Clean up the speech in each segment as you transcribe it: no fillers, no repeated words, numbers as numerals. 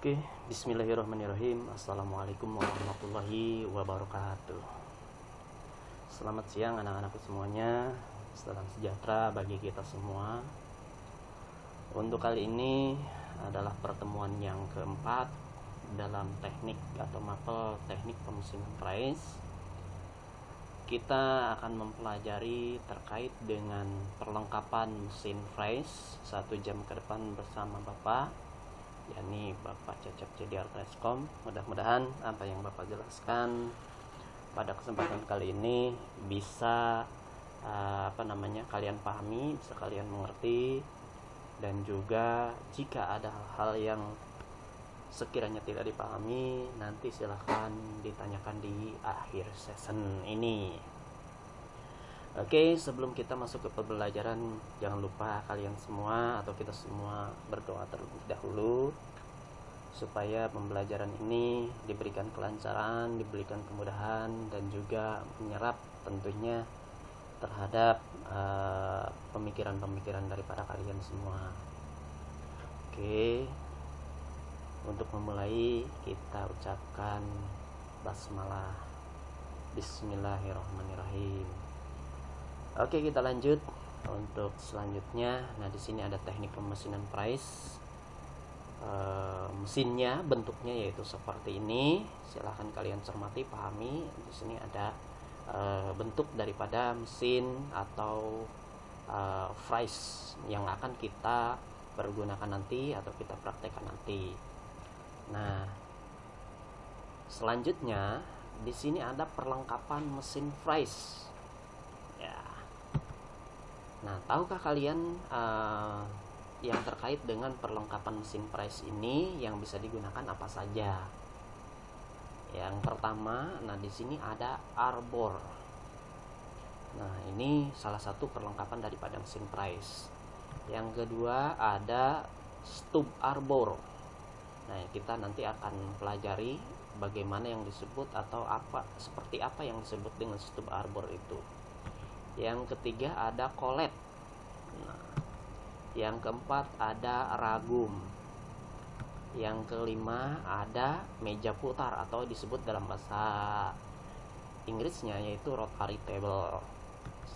Oke, bismillahirrahmanirrahim. Assalamualaikum warahmatullahi wabarakatuh. Selamat siang anak-anakku semuanya. Salam sejahtera bagi kita semua. Untuk kali ini adalah pertemuan yang keempat dalam teknik atau mapel teknik pemusiman price. Kita akan mempelajari terkait dengan perlengkapan mesin price 1 jam ke depan bersama Bapak, yakni Bapak Cecep CDR Trescom. Mudah-mudahan apa yang Bapak jelaskan pada kesempatan kali ini bisa kalian pahami, bisa kalian mengerti, dan juga jika ada hal-hal yang sekiranya tidak dipahami, nanti silahkan ditanyakan di akhir session ini. Oke, sebelum kita masuk ke pembelajaran, jangan lupa kalian semua atau kita semua berdoa terlebih dahulu supaya pembelajaran ini diberikan kelancaran, diberikan kemudahan, dan juga menyerap tentunya terhadap pemikiran-pemikiran daripada kalian semua. Oke, untuk memulai kita ucapkan basmalah. Bismillahirrahmanirrahim. Oke, kita lanjut untuk selanjutnya. Nah, di sini ada teknik pemesinan price. Mesinnya bentuknya yaitu seperti ini. Silahkan kalian cermati, pahami. Di sini ada bentuk daripada mesin atau price yang akan kita pergunakan nanti atau kita praktekkan nanti. Nah, selanjutnya di sini ada perlengkapan mesin price. Ya. Nah, tahukah kalian yang terkait dengan perlengkapan mesin price ini yang bisa digunakan apa saja? Yang pertama, nah di sini ada arbor. Nah, ini salah satu perlengkapan daripada mesin price. Yang kedua ada stub arbor. Nah, kita nanti akan pelajari bagaimana yang disebut atau seperti apa yang disebut dengan stub arbor itu. Yang ketiga ada collet. Nah, yang keempat ada ragum. Yang kelima ada meja putar atau disebut dalam bahasa Inggrisnya yaitu rotary table.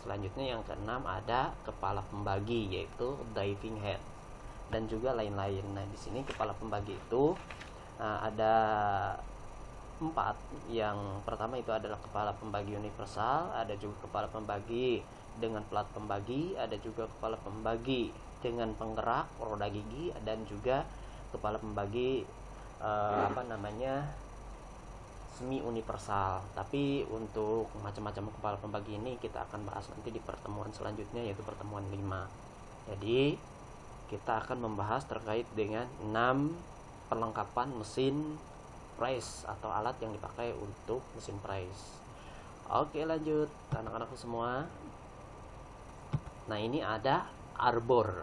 Selanjutnya yang keenam ada kepala pembagi yaitu diving head dan juga lain-lain. Nah, di sini kepala pembagi itu ada 4. Yang pertama itu adalah kepala pembagi universal, ada juga kepala pembagi dengan plat pembagi, ada juga kepala pembagi dengan penggerak roda gigi, dan juga kepala pembagi semi universal. Tapi untuk macam-macam kepala pembagi ini kita akan bahas nanti di pertemuan selanjutnya, yaitu pertemuan 5. Jadi kita akan membahas terkait dengan 6 perlengkapan mesin price atau alat yang dipakai untuk mesin price. Oke, lanjut anak-anakku semua. Nah, ini ada arbor.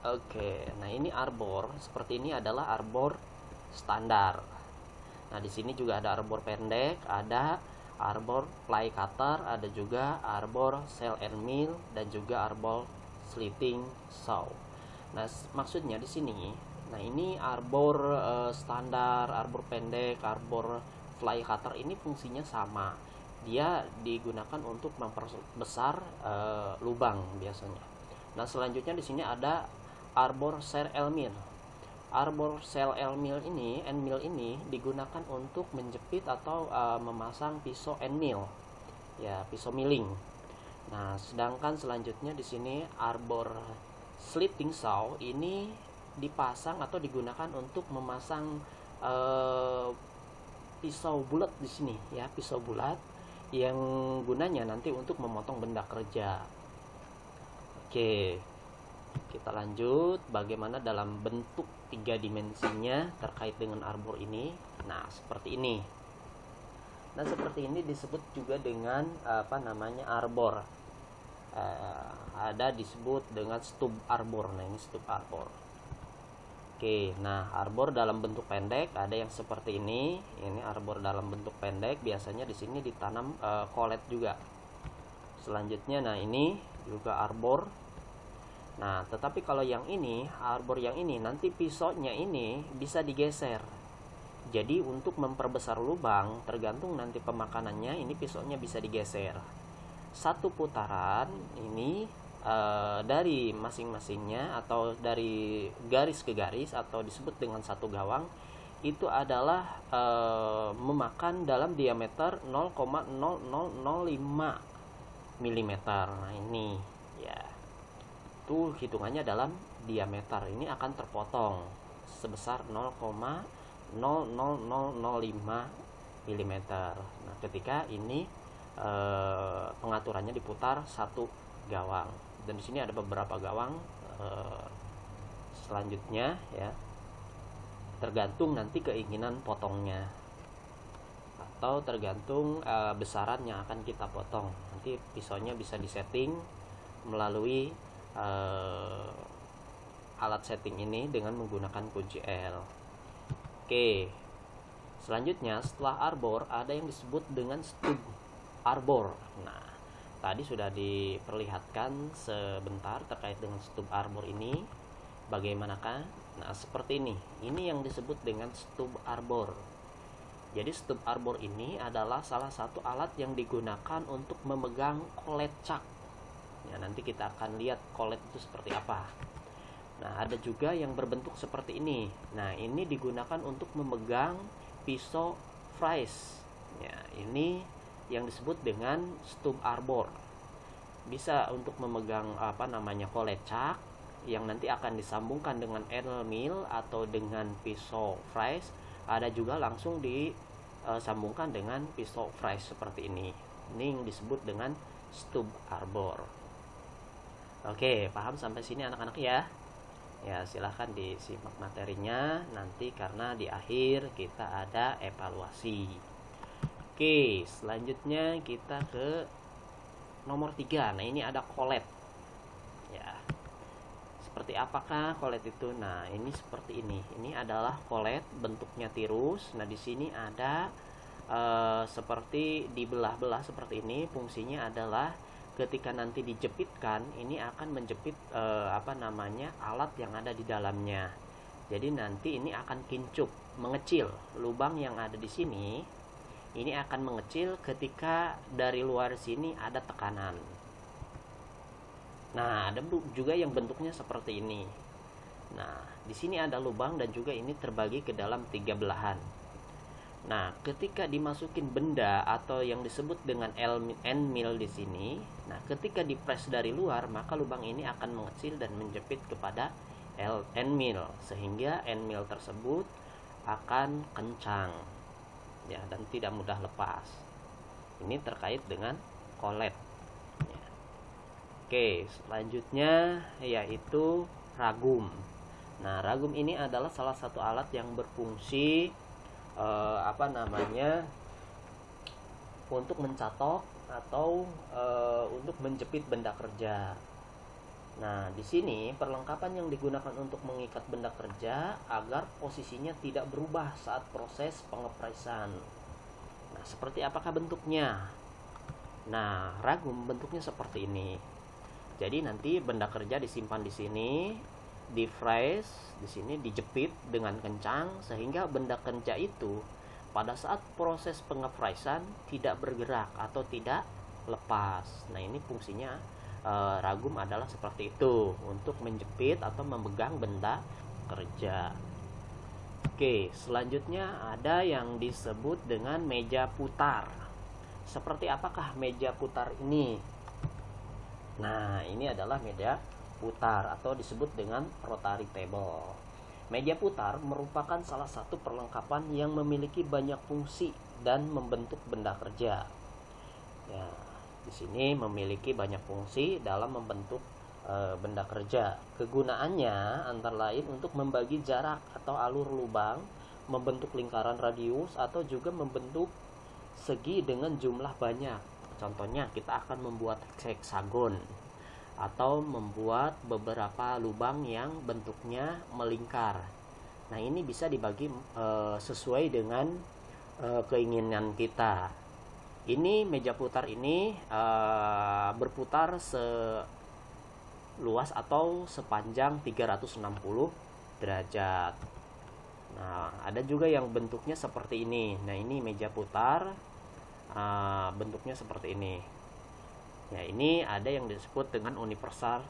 Oke, nah ini arbor seperti ini adalah arbor standar. Nah, di sini juga ada arbor pendek, ada arbor fly cutter, ada juga arbor sail and mill, dan juga arbor slitting saw. Nah, maksudnya di sini, nah ini arbor standar, arbor pendek, arbor fly cutter ini fungsinya sama. Dia digunakan untuk memperbesar lubang biasanya. Nah, selanjutnya di sini ada arbor sail and mill. Arbor sail and mill ini digunakan untuk menjepit atau memasang pisau and mill. Ya, pisau milling. Nah, sedangkan selanjutnya di sini arbor slitting saw ini dipasang atau digunakan untuk memasang pisau bulat di sini, ya, pisau bulat yang gunanya nanti untuk memotong benda kerja. Oke, kita lanjut bagaimana dalam bentuk 3 dimensinya terkait dengan arbor ini. Nah, seperti ini. Nah, seperti ini disebut juga dengan arbor. Ada disebut dengan stub arbor. Nah, ini stub arbor. Oke, nah arbor dalam bentuk pendek ada yang seperti ini. Ini arbor dalam bentuk pendek, biasanya di sini ditanam collet juga. Selanjutnya, nah ini juga arbor Nah, tetapi kalau yang ini, arbor yang ini, nanti pisaunya ini bisa digeser. Jadi untuk memperbesar lubang, tergantung nanti pemakanannya, ini pisaunya bisa digeser. Satu putaran ini dari masing-masingnya atau dari garis ke garis atau disebut dengan satu gawang, itu adalah memakan dalam diameter 0,0005 mm. Nah ini ya, itu hitungannya dalam diameter. Ini akan terpotong sebesar 0,00005 mm. Nah ketika ini pengaturannya diputar satu gawang, dan di sini ada beberapa gawang selanjutnya ya, tergantung nanti keinginan potongnya atau tergantung besaran yang akan kita potong. Nanti pisaunya bisa disetting melalui alat setting ini dengan menggunakan kunci L. Oke, selanjutnya setelah arbor ada yang disebut dengan stub arbor. Nah, tadi sudah diperlihatkan sebentar terkait dengan stub arbor ini. Bagaimanakah? Nah, seperti ini. Ini yang disebut dengan stub arbor. Jadi stub arbor ini adalah salah satu alat yang digunakan untuk memegang kolet cak. Ya, nanti kita akan lihat kolet itu seperti apa. Nah, ada juga yang berbentuk seperti ini. Nah, ini digunakan untuk memegang pisau vise. Ya, ini yang disebut dengan stub arbor. Bisa untuk memegang kolet cak yang nanti akan disambungkan dengan L mill atau dengan pisau vise. Ada juga langsung disambungkan dengan pisau vise seperti ini. Ini yang disebut dengan stub arbor. Oke, paham sampai sini anak-anak ya? Ya, silahkan disimak materinya nanti karena di akhir kita ada evaluasi. Oke, selanjutnya kita ke nomor 3. Nah, ini ada kolet. Ya. Seperti apakah kolet itu? Nah, ini seperti ini. Ini adalah kolet, bentuknya tirus. Nah, di sini ada seperti dibelah-belah seperti ini. Fungsinya adalah ketika nanti dijepitkan, ini akan menjepit alat yang ada di dalamnya. Jadi nanti ini akan kincup, mengecil. Lubang yang ada di sini ini akan mengecil ketika dari luar sini ada tekanan. Nah, ada juga yang bentuknya seperti ini. Nah, di sini ada lubang dan juga ini terbagi ke dalam 3 belahan. Nah, ketika dimasukin benda atau yang disebut dengan end mill di sini, nah ketika dipres dari luar, maka lubang ini akan mengecil dan menjepit kepada end mill, sehingga end mill tersebut akan kencang. Ya, dan tidak mudah lepas. Ini terkait dengan kolet. Ya. Oke, selanjutnya yaitu ragum. Nah, ragum ini adalah salah satu alat yang berfungsi untuk mencatok atau untuk menjepit benda kerja. Nah, di sini perlengkapan yang digunakan untuk mengikat benda kerja agar posisinya tidak berubah saat proses pengepresan. Nah, seperti apakah bentuknya? Nah, ragum bentuknya seperti ini. Jadi nanti benda kerja disimpan di sini, di freeze, di sini dijepit dengan kencang sehingga benda kerja itu pada saat proses pengepresan tidak bergerak atau tidak lepas. Nah, ini fungsinya ragum adalah seperti itu, untuk menjepit atau memegang benda kerja. Oke, selanjutnya ada yang disebut dengan meja putar. Seperti apakah meja putar ini? Nah, ini adalah meja putar atau disebut dengan rotary table. Meja putar merupakan salah satu perlengkapan yang memiliki banyak fungsi dan membentuk benda kerja. Ya, di sini memiliki banyak fungsi dalam membentuk benda kerja. Kegunaannya antara lain untuk membagi jarak atau alur lubang, membentuk lingkaran radius, atau juga membentuk segi dengan jumlah banyak. Contohnya kita akan membuat heksagon atau membuat beberapa lubang yang bentuknya melingkar. Nah, ini bisa dibagi sesuai dengan keinginan kita. Ini meja putar ini berputar seluas luas atau sepanjang 360 derajat. Nah, ada juga yang bentuknya seperti ini. Nah, ini meja putar, bentuknya seperti ini. Ya, ini ada yang disebut dengan universal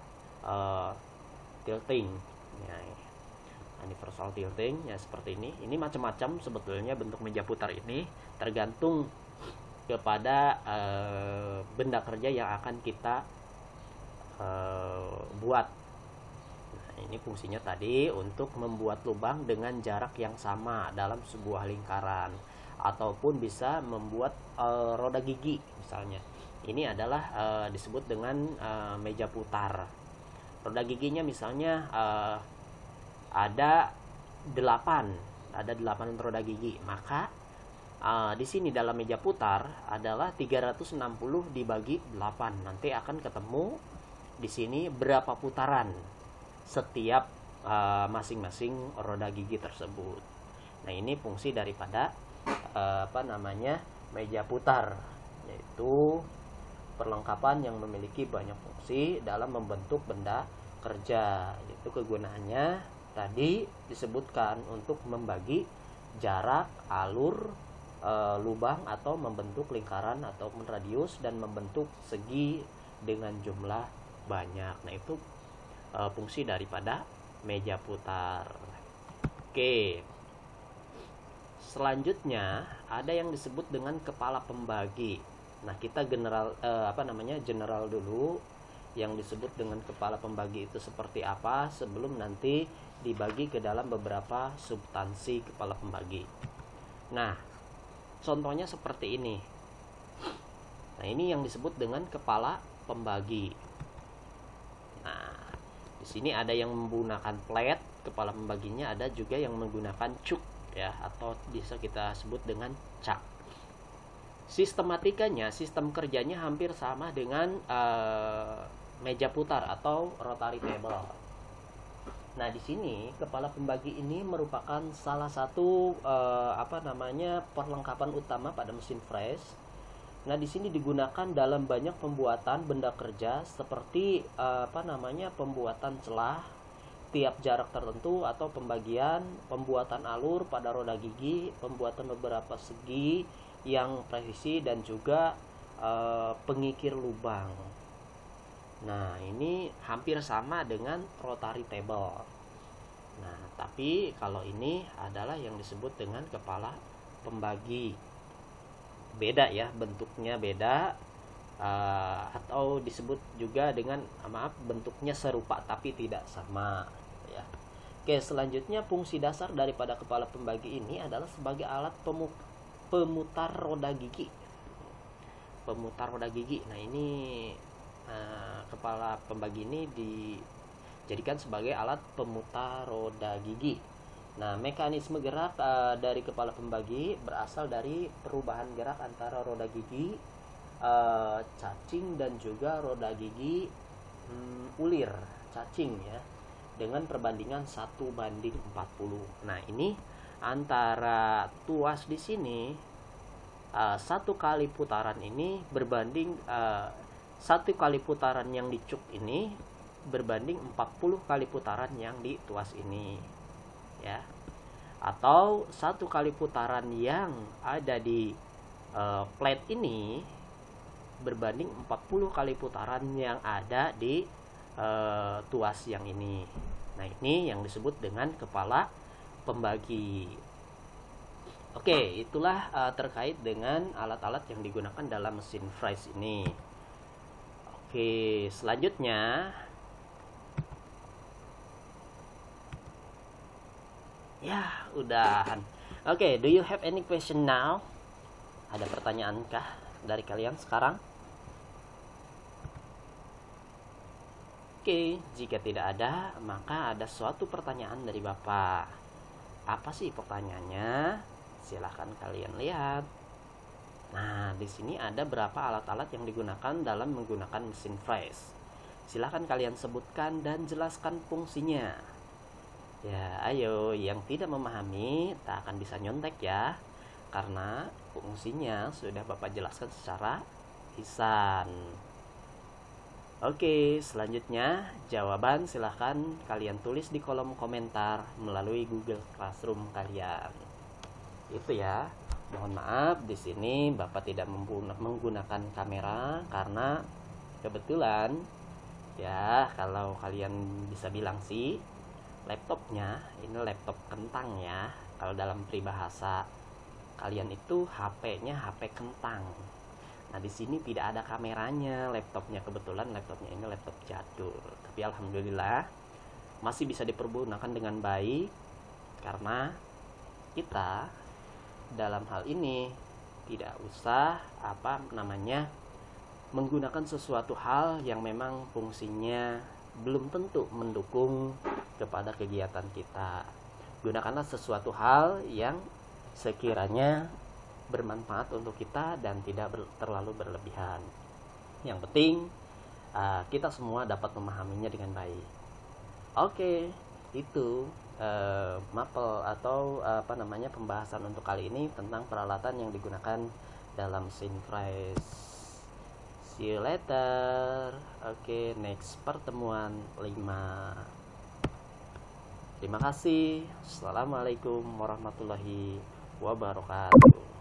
tilting. Ya, universal tilting ya seperti ini. Ini macam-macam sebetulnya bentuk meja putar ini, tergantung kepada benda kerja yang akan kita buat. Nah, ini fungsinya tadi untuk membuat lubang dengan jarak yang sama dalam sebuah lingkaran, ataupun bisa membuat roda gigi misalnya. Ini adalah disebut dengan meja putar. Roda giginya misalnya ada 8 roda gigi, maka di sini dalam meja putar adalah 360 dibagi 8. Nanti akan ketemu di sini berapa putaran setiap masing-masing roda gigi tersebut. Nah, ini fungsi daripada meja putar, yaitu perlengkapan yang memiliki banyak fungsi dalam membentuk benda kerja. Itu kegunaannya tadi disebutkan untuk membagi jarak, alur, lubang, atau membentuk lingkaran ataupun radius, dan membentuk segi dengan jumlah banyak. Nah, itu fungsi daripada meja putar. Oke. Selanjutnya ada yang disebut dengan kepala pembagi. Nah, kita general dulu yang disebut dengan kepala pembagi itu seperti apa sebelum nanti dibagi ke dalam beberapa substansi kepala pembagi. Nah, contohnya seperti ini. Nah, ini yang disebut dengan kepala pembagi. Nah, di sini ada yang menggunakan plate kepala pembaginya, ada juga yang menggunakan cuk ya, atau bisa kita sebut dengan cak. Sistem kerjanya hampir sama dengan meja putar atau rotary table. Nah, di sini kepala pembagi ini merupakan salah satu perlengkapan utama pada mesin fresh. Nah, di sini digunakan dalam banyak pembuatan benda kerja seperti pembuatan celah tiap jarak tertentu, atau pembuatan alur pada roda gigi, pembuatan beberapa segi yang presisi, dan juga pengikir lubang. Nah, ini hampir sama dengan rotary table. Nah, tapi kalau ini adalah yang disebut dengan kepala pembagi. Beda ya, bentuknya beda, atau disebut juga dengan bentuknya serupa tapi tidak sama ya. Oke, selanjutnya fungsi dasar daripada kepala pembagi ini adalah sebagai alat pemutar roda gigi. Nah, ini kepala pembagi ini dijadikan sebagai alat pemutar roda gigi. Nah, mekanisme gerak dari kepala pembagi berasal dari perubahan gerak antara roda gigi cacing dan juga roda gigi ulir cacing ya, dengan perbandingan 1:40. Nah, ini antara tuas di sini, 1 kali putaran ini berbanding 1 kali putaran yang di cuk ini berbanding 40 kali putaran yang di tuas ini ya, atau 1 kali putaran yang ada di plate ini berbanding 40 kali putaran yang ada di tuas yang ini. Nah, ini yang disebut dengan kepala pembagi. Oke, itulah terkait dengan alat-alat yang digunakan dalam mesin fresh ini. Oke, selanjutnya ya, udahan. Oke, do you have any question now? Ada pertanyaankah dari kalian sekarang? Oke, jika tidak ada, maka ada suatu pertanyaan dari Bapak. Apa sih pertanyaannya? Silahkan kalian lihat. Nah, di sini ada berapa alat-alat yang digunakan dalam menggunakan mesin fresh. Silahkan kalian sebutkan dan jelaskan fungsinya. Ya, ayo, yang tidak memahami tak akan bisa nyontek ya, karena fungsinya sudah Bapak jelaskan secara lisan. Oke, selanjutnya jawaban silahkan kalian tulis di kolom komentar melalui Google Classroom kalian. Itu ya. Mohon maaf di sini Bapak tidak menggunakan kamera karena kebetulan ya, kalau kalian bisa bilang sih laptopnya ini laptop kentang ya. Kalau dalam peribahasa kalian itu HP-nya HP kentang. Nah, di sini tidak ada kameranya laptopnya, kebetulan laptopnya ini laptop jadul. Tapi alhamdulillah masih bisa dipergunakan dengan baik karena kita dalam hal ini tidak usah menggunakan sesuatu hal yang memang fungsinya belum tentu mendukung kepada kegiatan kita. Gunakanlah sesuatu hal yang sekiranya bermanfaat untuk kita dan tidak terlalu berlebihan. Yang penting kita semua dapat memahaminya dengan baik. Oke, itu mapel atau pembahasan untuk kali ini tentang peralatan yang digunakan dalam Synfrize. See you later. Oke, next pertemuan 5. Terima kasih. Assalamualaikum warahmatullahi wabarakatuh.